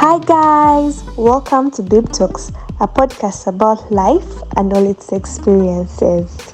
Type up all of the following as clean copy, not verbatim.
Hi guys, welcome to Babe Talks, a podcast about life and all its experiences.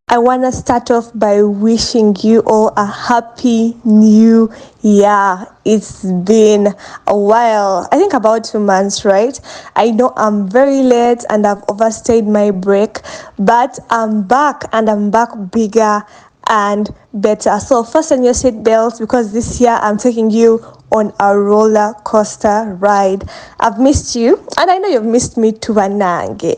I want to start off by wishing you all a happy new year. It's been a while, I think about 2 months, right? I know I'm very late and I've overstayed my break, but I'm back and I'm back bigger and better. So fasten your seatbelts because this year I'm taking you on a roller coaster ride. I've missed you and I know you've missed me too, Anange.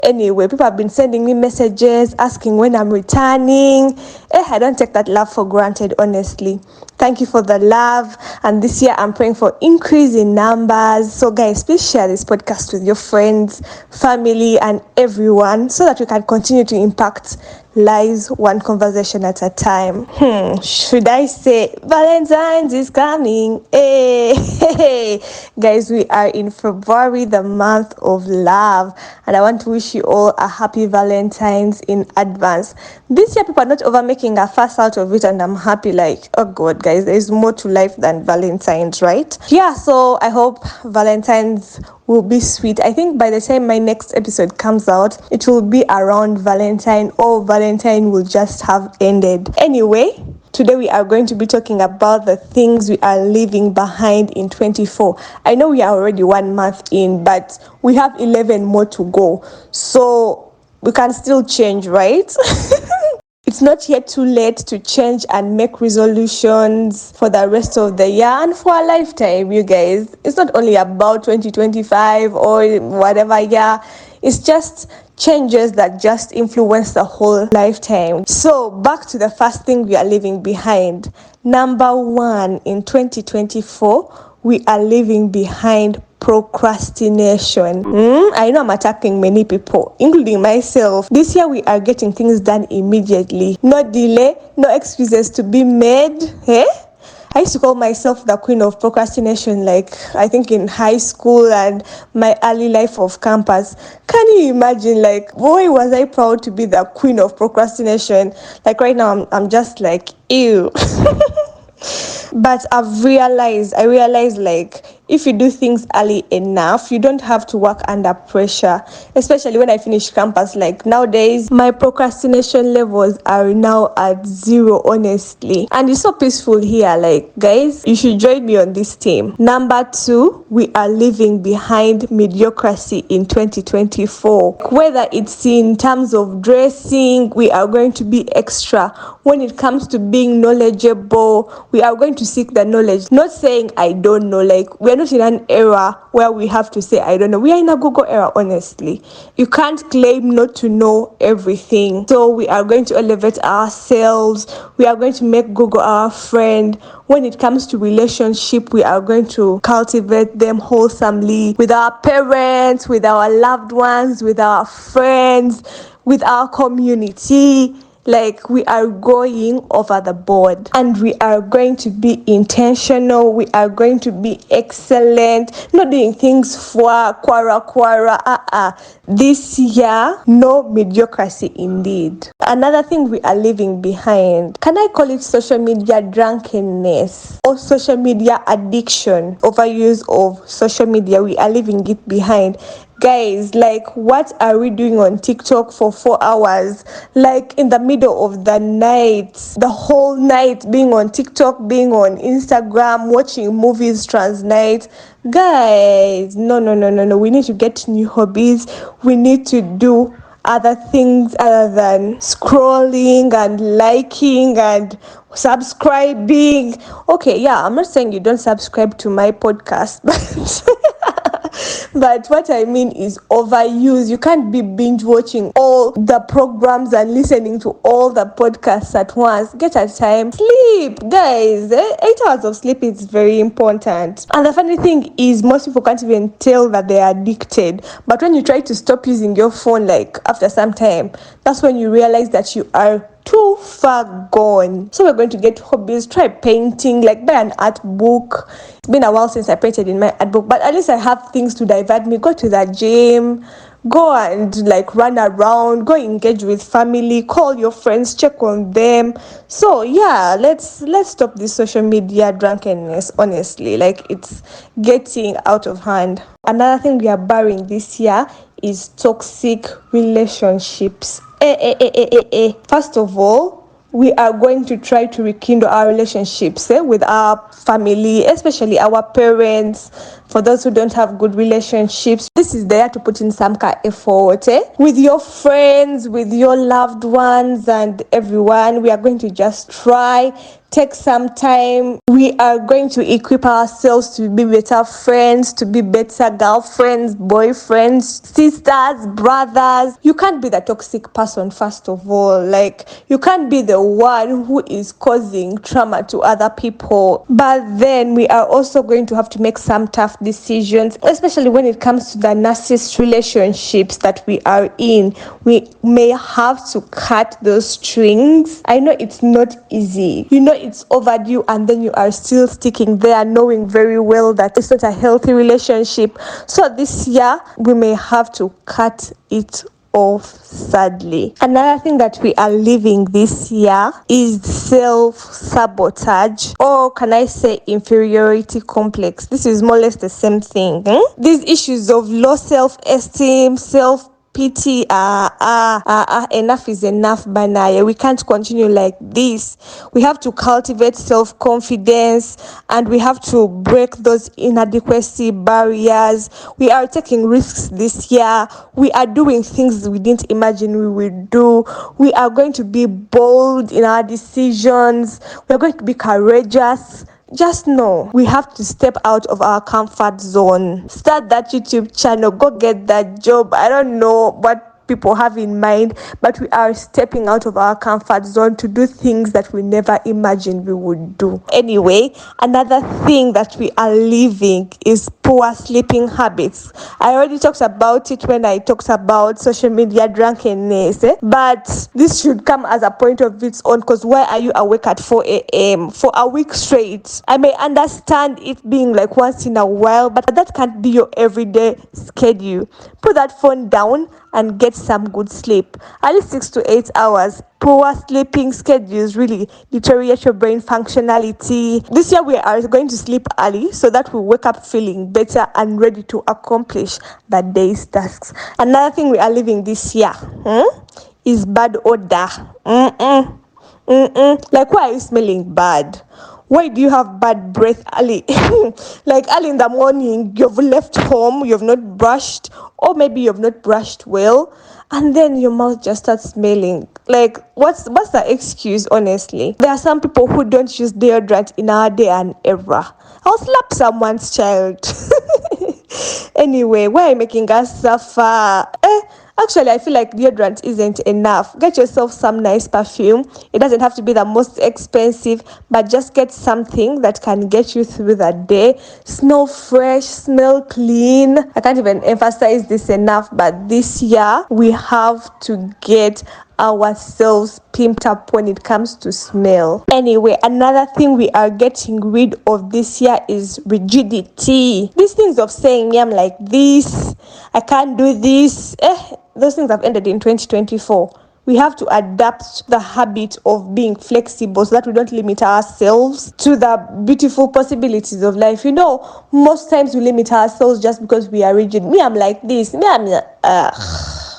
Anyway, people have been sending me messages asking when I'm returning. I don't take that love for granted, honestly. Thank you for the love, and this year I'm praying for increase in numbers. So guys, please share this podcast with your friends, family, and everyone so that we can continue to impact lives one conversation at a time. Should I say Valentine's is coming? Hey. Guys, we are in February, the month of love, and I want to wish you all a happy Valentine's in advance. This year people are not over making a fuss out of it, and I'm happy. Like, oh god, guys, there is more to life than Valentine's, right? Yeah, so I hope Valentine's will be sweet. I think by the time my next episode comes out, it will be around Valentine, or Valentine will just have ended. Anyway, today we are going to be talking about the things we are leaving behind in 24. I know we are already 1 month in, but we have 11 more to go. So we can still change, right? It's not yet too late to change and make resolutions for the rest of the year and for a lifetime, you guys. It's not only about 2025 or whatever year. It's just changes that just influence the whole lifetime. So back to the first thing we are leaving behind. Number 1, in 2024, we are leaving behind procrastination. I know I'm attacking many people, including myself. This year we are getting things done immediately. No delay, no excuses to be made. I used to call myself the queen of procrastination, like I think in high school and my early life of campus. Can you imagine? Like, boy, was I proud to be the queen of procrastination. Like right now, I'm just like, ew. But I realized like if you do things early enough, you don't have to work under pressure, especially when I finish campus. Like nowadays, my procrastination levels are now at 0, honestly. And it's so peaceful here. Like, guys, you should join me on this team. Number 2, we are leaving behind mediocrity in 2024. Whether it's in terms of dressing, we are going to be extra. When it comes to being knowledgeable, we are going to seek the knowledge. Not saying I don't know, like we're not in an era where we have to say I don't know. We are in a Google era, honestly. You can't claim not to know everything. So we are going to elevate ourselves. We are going to make Google our friend. When it comes to relationship, we are going to cultivate them wholesomely with our parents, with our loved ones, with our friends, with our community. Like, we are going over the board and we are going to be intentional. We are going to be excellent, not doing things for quara. This year, no mediocrity indeed. Another thing we are leaving behind, can I call it social media drunkenness or social media addiction? Overuse of social media, we are leaving it behind. Guys, like, what are we doing on TikTok for 4 hours? Like, in the middle of the night, the whole night, being on TikTok, being on Instagram, watching movies night. Guys, no. We need to get new hobbies. We need to do other things other than scrolling and liking and subscribing. Okay, yeah, I'm not saying you don't subscribe to my podcast, but what I mean is overuse. You can't be binge watching all the programs and listening to all the podcasts at once. Get a time. Sleep, guys. 8 hours of sleep is very important. And the funny thing is, most people can't even tell that they are addicted. But when you try to stop using your phone, like after some time, that's when you realize that you are too far gone. So we're going to get hobbies. Try painting, like buy an art book. It's been a while since I painted in my art book, but at least I have things to divert me. Go to the gym, go and like run around, go engage with family, call your friends, check on them. So yeah, let's stop this social media drunkenness. Honestly, like it's getting out of hand. Another thing we are barring this year is toxic relationships. First of all, we are going to try to rekindle our relationships with our family, especially our parents. For those who don't have good relationships, this is there to put in some kind of effort with your friends, with your loved ones, and everyone. We are going to just try. Take some time. We are going to equip ourselves to be better friends, to be better girlfriends, boyfriends, sisters, brothers. You can't be the toxic person, first of all. Like, you can't be the one who is causing trauma to other people. But then we are also going to have to make some tough decisions, especially when it comes to the narcissist relationships that we are in. We may have to cut those strings. I know it's not easy. You know it's overdue, and then you are still sticking there knowing very well that it's not a healthy relationship. So this year we may have to cut it off, sadly. Another thing that we are living this year is self-sabotage, or can I say inferiority complex. This is more or less the same thing. These issues of low self-esteem, pity, enough is enough, Banaya. We can't continue like this. We have to cultivate self-confidence, and we have to break those inadequacy barriers. We are taking risks this year. We are doing things we didn't imagine we would do. We are going to be bold in our decisions. We are going to be courageous. Just know we have to step out of our comfort zone. Start that YouTube channel, go get that job. I don't know what people have in mind, but we are stepping out of our comfort zone to do things that we never imagined we would do. Anyway, another thing that we are living is poor sleeping habits. I already talked about it when I talked about social media drunkenness, but this should come as a point of its own, because why are you awake at 4 a.m. for a week straight? I may understand it being like once in a while, but that can't be your everyday schedule. Put that phone down and get some good sleep, at least 6 to 8 hours. Poor sleeping schedules really deteriorate your brain functionality. This year we are going to sleep early so that we wake up feeling better and ready to accomplish the day's tasks. Another thing we are living this year is bad odor. Like, why are you smelling bad? Why do you have bad breath early? Like early in the morning, you've left home, you've not brushed, or maybe you've not brushed well, and then your mouth just starts smelling. Like, what's the excuse, honestly? There are some people who don't use deodorant in our day and era. I'll slap someone's child. Anyway, why are you making us suffer? Actually, I feel like deodorant isn't enough. Get yourself some nice perfume. It doesn't have to be the most expensive, but just get something that can get you through the day. Smell fresh, smell clean. I can't even emphasize this enough, but this year we have to get ourselves pimped up when it comes to smell. Anyway, another thing we are getting rid of this year is rigidity. These things of saying, me, I'm like this, I can't do this. Those things have ended in 2024. We have to adapt the habit of being flexible so that we don't limit ourselves to the beautiful possibilities of life. You know, most times we limit ourselves just because we are rigid. Me, I'm like this. Me, I'm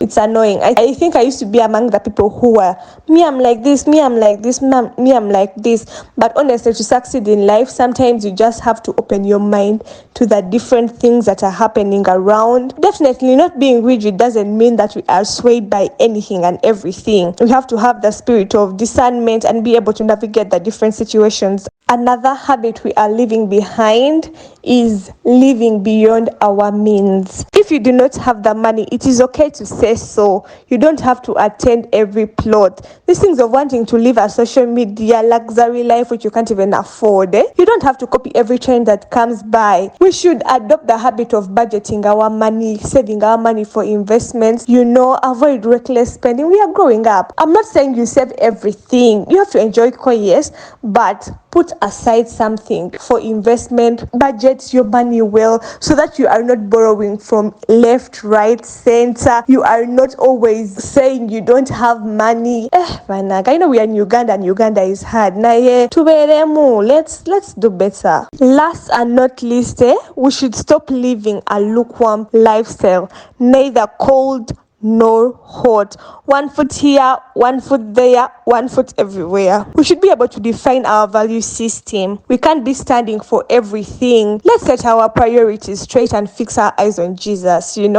it's annoying. I think I used to be among the people who were, me, I'm like this, me, I'm like this, me, I'm like this. But honestly, to succeed in life, sometimes you just have to open your mind to the different things that are happening around. Definitely not being rigid doesn't mean that we are swayed by anything and everything. We have to have the spirit of discernment and be able to navigate the different situations. Another habit we are leaving behind is living beyond our means. If you do not have the money, it is okay to say so. You don't have to attend every plot. These things of wanting to live a social media luxury life which you can't even afford. You don't have to copy every trend that comes by. We should adopt the habit of budgeting our money, saving our money for investments. Avoid reckless spending. We are growing up. I'm not saying you save everything. You have to enjoy yes, but put aside something for investment. Budget your money well so that you are not borrowing from left, right, center. You are not always saying you don't have money. Managa, I know we are in Uganda and Uganda is hard. Naye, tuberemu. Let's do better. Last and not least, we should stop living a lukewarm lifestyle, neither cold nor hot. One foot here, one foot there, one foot everywhere. We should be able to define our value system. We can't be standing for everything. Let's set our priorities straight and fix our eyes on Jesus, Yeah,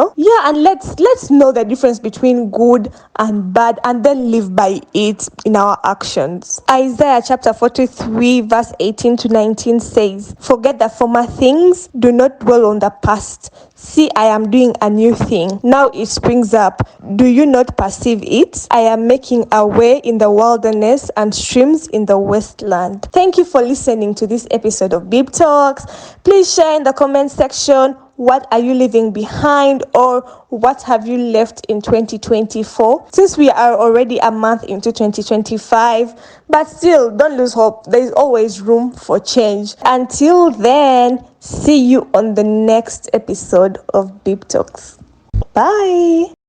and let's know the difference between good and bad and then live by it in our actions. Isaiah chapter 43 verse 18 to 19 says, "Forget the former things, do not dwell on the past. See, I am doing a new thing. Now it springs up. Do you not perceive it? I am making a way in the wilderness and streams in the wasteland." Thank you for listening to this episode of Bib Talks. Please share in the comment section, what are you leaving behind, or what have you left in 2024? Since we are already a month into 2025, but still, don't lose hope. There is always room for change. Until then, see you on the next episode of Bib Talks. Bye.